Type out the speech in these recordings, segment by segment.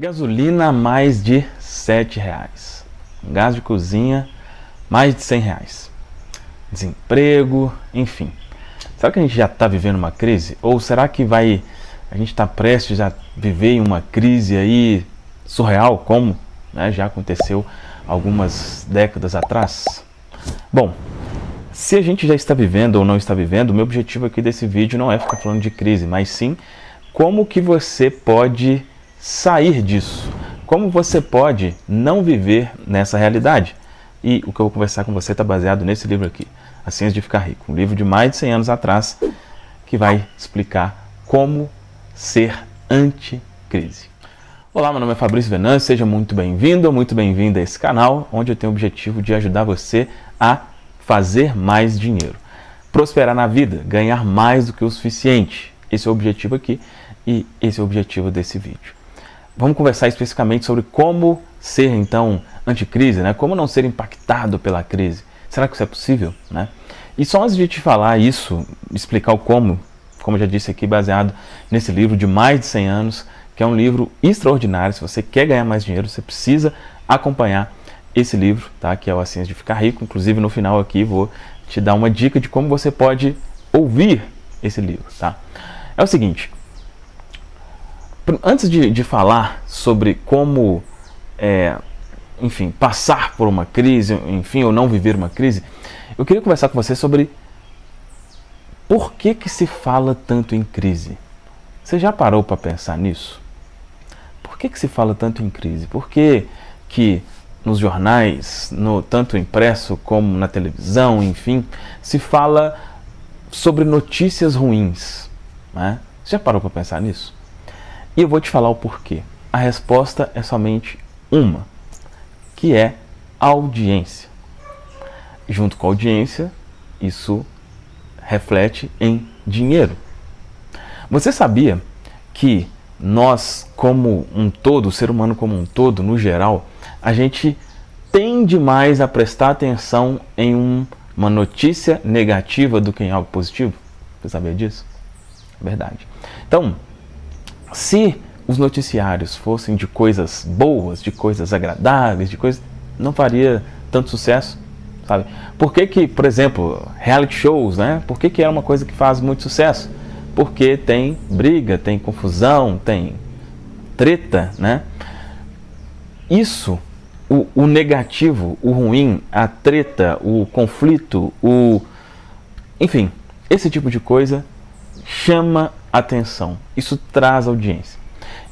Gasolina mais de R$7. Gás de cozinha mais de R$100. Desemprego, enfim. Será que a gente já está vivendo uma crise? Ou será que a gente está prestes a viver em uma crise aí surreal, como já aconteceu algumas décadas atrás? Bom, se a gente já está vivendo ou não está vivendo, o meu objetivo aqui desse vídeo não é ficar falando de crise, mas sim como que você pode sair disso, como você pode não viver nessa realidade. E o que eu vou conversar com você está baseado nesse livro aqui, A Ciência de Ficar Rico, um livro de mais de 100 anos atrás, que vai explicar como ser anti-crise. Olá, meu nome é Fabrício Venâncio, seja muito bem-vindo ou muito bem-vinda a esse canal, onde eu tenho o objetivo de ajudar você a fazer mais dinheiro, prosperar na vida, ganhar mais do que o suficiente. Esse é o objetivo aqui e esse é o objetivo desse vídeo. Vamos conversar especificamente sobre como ser, então, anticrise, como não ser impactado pela crise. Será que isso é possível? E só antes de te falar isso, explicar o como eu já disse aqui, baseado nesse livro de mais de 100 anos, que é um livro extraordinário. Se você quer ganhar mais dinheiro, você precisa acompanhar esse livro, que é o A Ciência de Ficar Rico. Inclusive, no final aqui, vou te dar uma dica de como você pode ouvir esse livro. É o seguinte, antes de falar sobre como, enfim, passar por uma crise, enfim, ou não viver uma crise, eu queria conversar com você sobre por que se fala tanto em crise. Você já parou para pensar nisso? Por que se fala tanto em crise? Por que nos jornais, tanto impresso como na televisão, enfim, se fala sobre notícias ruins? Você já parou para pensar nisso? E eu vou te falar o porquê. A resposta é somente uma, que é a audiência. Junto com a audiência, isso reflete em dinheiro. Você sabia que nós, como um todo, o ser humano como um todo, no geral, a gente tende mais a prestar atenção em uma notícia negativa do que em algo positivo? Você sabia disso? Verdade. Então, se os noticiários fossem de coisas boas, de coisas agradáveis, não faria tanto sucesso, sabe? Por que, por exemplo, reality shows, por que é uma coisa que faz muito sucesso? Porque tem briga, tem confusão, tem treta, Isso, o negativo, o ruim, a treta, o conflito, enfim, esse tipo de coisa chama atenção, isso traz audiência.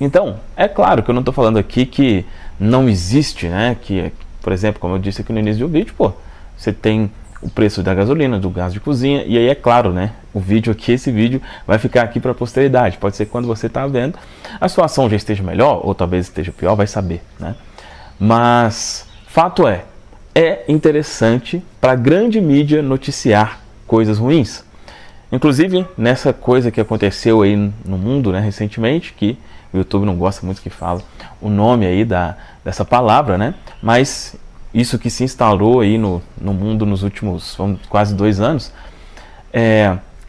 Então, é claro que eu não estou falando aqui que não existe, que, por exemplo, como eu disse aqui no início do vídeo, você tem o preço da gasolina, do gás de cozinha, e aí é claro, esse vídeo vai ficar aqui para a posteridade. Pode ser que quando você está vendo, a situação já esteja melhor, ou talvez esteja pior, vai saber, Mas, fato é interessante para a grande mídia noticiar coisas ruins. Inclusive, nessa coisa que aconteceu aí no mundo, recentemente, que o YouTube não gosta muito que fala o nome aí dessa palavra, mas isso que se instalou aí no mundo nos últimos quase 2 anos,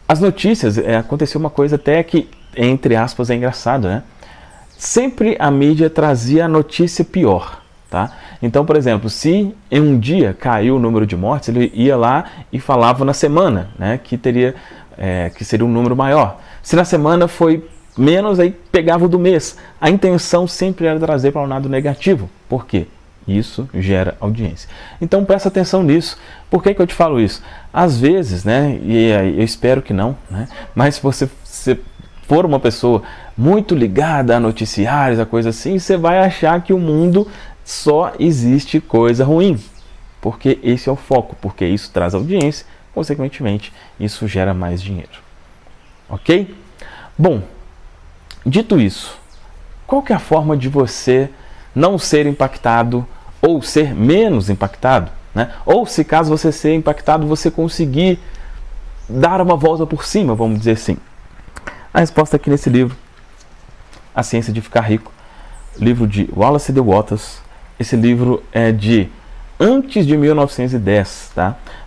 as notícias, aconteceu uma coisa até que, entre aspas, é engraçado, Sempre a mídia trazia a notícia pior, Então, por exemplo, se em um dia caiu o número de mortes, ele ia lá e falava na semana, que seria um número maior. Se na semana foi menos, aí pegava o do mês. A intenção sempre era trazer para um lado negativo. Por quê? Isso gera audiência. Então presta atenção nisso. Por que eu te falo isso? Às vezes, e eu espero que não, mas se você for uma pessoa muito ligada a noticiários, a coisa assim, você vai achar que o mundo só existe coisa ruim. Porque esse é o foco, porque isso traz audiência, consequentemente, isso gera mais dinheiro. Ok? Bom, dito isso, qual que é a forma de você não ser impactado ou ser menos impactado? Ou se caso você ser impactado, você conseguir dar uma volta por cima, vamos dizer assim. A resposta aqui nesse livro, A Ciência de Ficar Rico, livro de Wallace D. Wattles. Esse livro é de antes de 1910,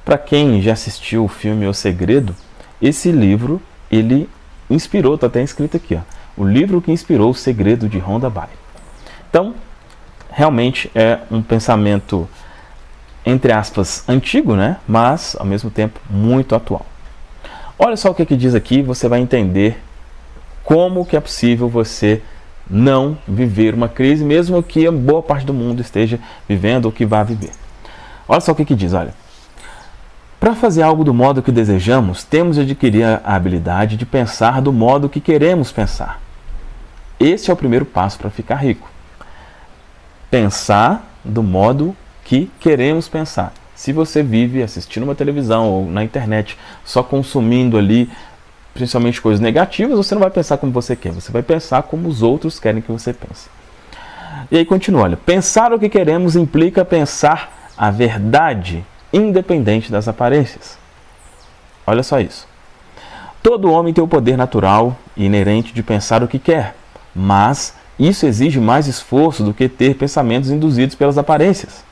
Para quem já assistiu o filme O Segredo, esse livro, ele inspirou, está até escrito aqui, o livro que inspirou O Segredo de Rhonda Byrne. Então, realmente é um pensamento, entre aspas, antigo, né? Mas, ao mesmo tempo, muito atual. Olha só o que diz aqui, você vai entender como que é possível você não viver uma crise, mesmo que a boa parte do mundo esteja vivendo ou que vá viver. Olha só o que diz, olha. Para fazer algo do modo que desejamos, temos de adquirir a habilidade de pensar do modo que queremos pensar. Esse é o primeiro passo para ficar rico. Pensar do modo que queremos pensar. Se você vive assistindo uma televisão ou na internet, só consumindo ali, principalmente coisas negativas, você não vai pensar como você quer, você vai pensar como os outros querem que você pense. E aí continua, olha, pensar o que queremos implica pensar a verdade, independente das aparências. Olha só isso. Todo homem tem o poder natural e inerente de pensar o que quer, mas isso exige mais esforço do que ter pensamentos induzidos pelas aparências.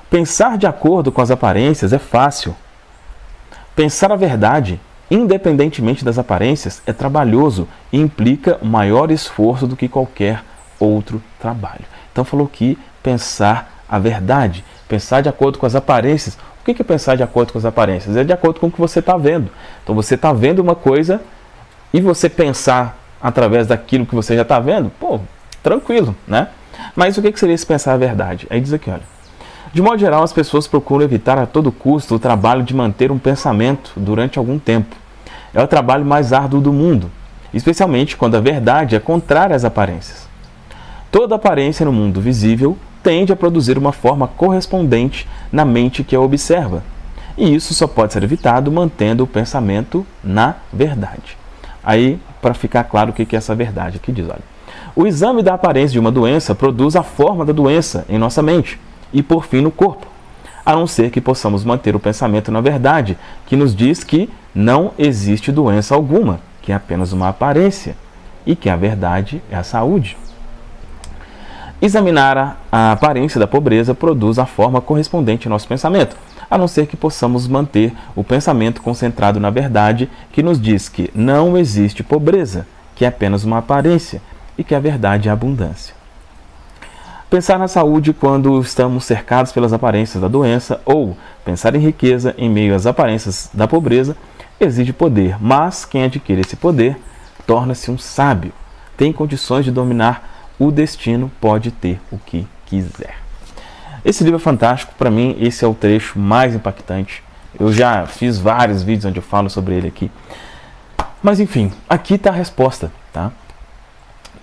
Pensar de acordo com as aparências é fácil. Pensar a verdade, independentemente das aparências, é trabalhoso e implica um maior esforço do que qualquer outro trabalho. Então falou que pensar a verdade, pensar de acordo com as aparências. O que é pensar de acordo com as aparências? É de acordo com o que você está vendo. Então você está vendo uma coisa e você pensar através daquilo que você já está vendo, pô, tranquilo, né? Mas o que seria esse pensar a verdade? Aí diz aqui, olha. De modo geral, as pessoas procuram evitar a todo custo o trabalho de manter um pensamento durante algum tempo. É o trabalho mais árduo do mundo, especialmente quando a verdade é contrária às aparências. Toda aparência no mundo visível tende a produzir uma forma correspondente na mente que a observa. E isso só pode ser evitado mantendo o pensamento na verdade. Aí, para ficar claro o que é essa verdade, aqui diz, olha. O exame da aparência de uma doença produz a forma da doença em nossa mente e, por fim, no corpo, a não ser que possamos manter o pensamento na verdade, que nos diz que não existe doença alguma, que é apenas uma aparência, e que a verdade é a saúde. Examinar a aparência da pobreza produz a forma correspondente ao nosso pensamento, a não ser que possamos manter o pensamento concentrado na verdade, que nos diz que não existe pobreza, que é apenas uma aparência, e que a verdade é a abundância. Pensar na saúde quando estamos cercados pelas aparências da doença ou pensar em riqueza em meio às aparências da pobreza exige poder, mas quem adquire esse poder torna-se um sábio, tem condições de dominar o destino, pode ter o que quiser. Esse livro é fantástico, para mim esse é o trecho mais impactante. Eu já fiz vários vídeos onde eu falo sobre ele aqui. Mas enfim, aqui está a resposta, tá?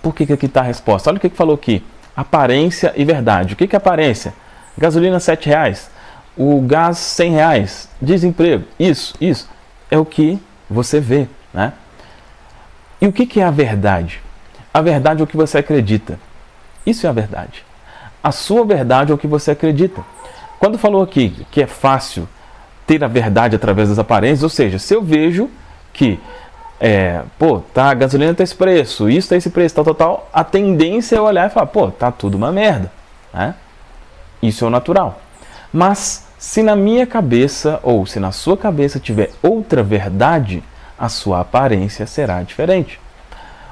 Por que aqui está a resposta? Olha o que falou aqui. Aparência e verdade. O que é aparência? Gasolina R$7, o gás R$100, desemprego. Isso é o que você vê, né? E o que é a verdade? A verdade é o que você acredita. Isso é a verdade. A sua verdade é o que você acredita. Quando falou aqui que é fácil ter a verdade através das aparências, ou seja, se eu vejo que a gasolina tá esse preço, isso tá esse preço, tal, a tendência é olhar e falar, tá tudo uma merda, né? Isso é o natural. Mas se na minha cabeça ou se na sua cabeça tiver outra verdade, a sua aparência será diferente.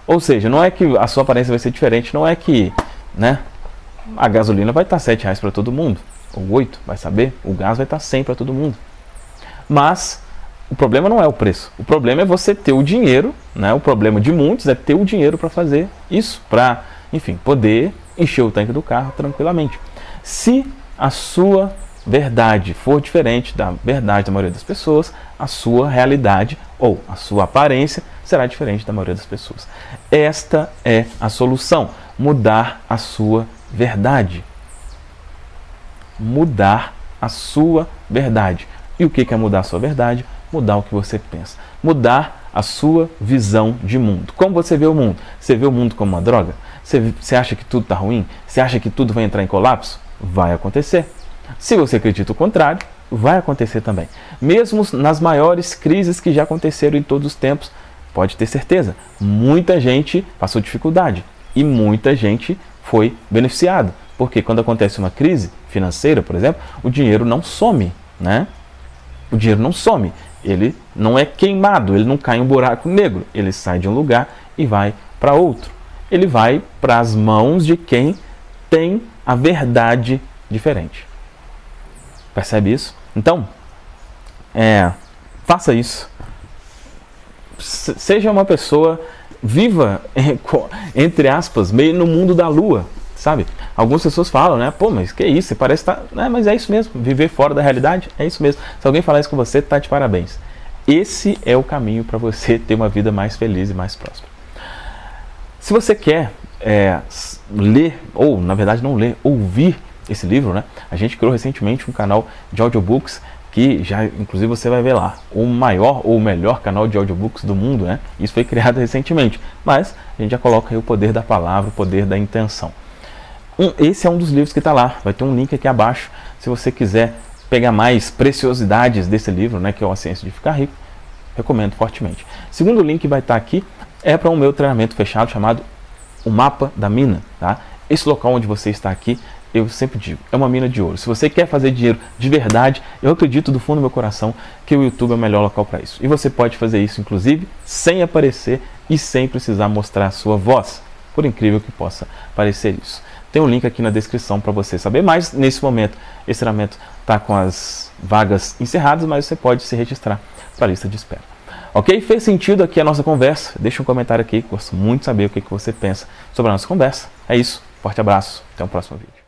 Ou seja, não é que a sua aparência vai ser diferente, não é que, né, a gasolina vai estar R$7 para todo mundo, ou 8, vai saber, o gás vai estar 100 para todo mundo. Mas o problema não é o preço, o problema é você ter o dinheiro, né? O problema de muitos é ter o dinheiro para fazer isso, para, enfim, poder encher o tanque do carro tranquilamente. Se a sua verdade for diferente da verdade da maioria das pessoas, a sua realidade ou a sua aparência será diferente da maioria das pessoas. Esta é a solução, mudar a sua verdade. Mudar a sua verdade. E o que é mudar a sua verdade? Mudar o que você pensa. Mudar a sua visão de mundo. Como você vê o mundo? Você vê o mundo como uma droga? Você acha que tudo está ruim? Você acha que tudo vai entrar em colapso? Vai acontecer. Se você acredita o contrário, vai acontecer também. Mesmo nas maiores crises que já aconteceram em todos os tempos, pode ter certeza, muita gente passou dificuldade e muita gente foi beneficiada. Porque quando acontece uma crise financeira, por exemplo, o dinheiro não some, né? O dinheiro não some. Ele não é queimado, ele não cai em um buraco negro, ele sai de um lugar e vai para outro. ele vai para as mãos de quem tem a verdade diferente. Percebe isso? Então, faça isso. Seja uma pessoa viva, entre aspas, meio no mundo da lua, sabe? Algumas pessoas falam, né? Pô, mas que isso? Você parece estar... mas é isso mesmo. Viver fora da realidade é isso mesmo. Se alguém falar isso com você, tá de parabéns. Esse é o caminho para você ter uma vida mais feliz e mais próspera. Se você quer ler, ou na verdade não ler, ouvir esse livro, né? A gente criou recentemente um canal de audiobooks que já, inclusive, você vai ver lá, o maior ou o melhor canal de audiobooks do mundo, né? Isso foi criado recentemente, mas a gente já coloca aí o poder da palavra, o poder da intenção. Esse é um dos livros que está lá, vai ter um link aqui abaixo, se você quiser pegar mais preciosidades desse livro, né, que é o A Ciência de Ficar Rico, recomendo fortemente. Segundo link vai estar aqui, é para o meu treinamento fechado chamado O Mapa da Mina, tá? Esse local onde você está aqui, eu sempre digo, é uma mina de ouro. Se você quer fazer dinheiro de verdade, eu acredito do fundo do meu coração que o YouTube é o melhor local para isso. E você pode fazer isso, inclusive, sem aparecer e sem precisar mostrar a sua voz, por incrível que possa parecer isso. Tem um link aqui na descrição para você saber mais. Nesse momento, esse treinamento está com as vagas encerradas, mas você pode se registrar para a lista de espera. Ok? Fez sentido aqui a nossa conversa? Deixa um comentário aqui, gosto muito de saber o que você pensa sobre a nossa conversa. É isso, forte abraço, até o próximo vídeo.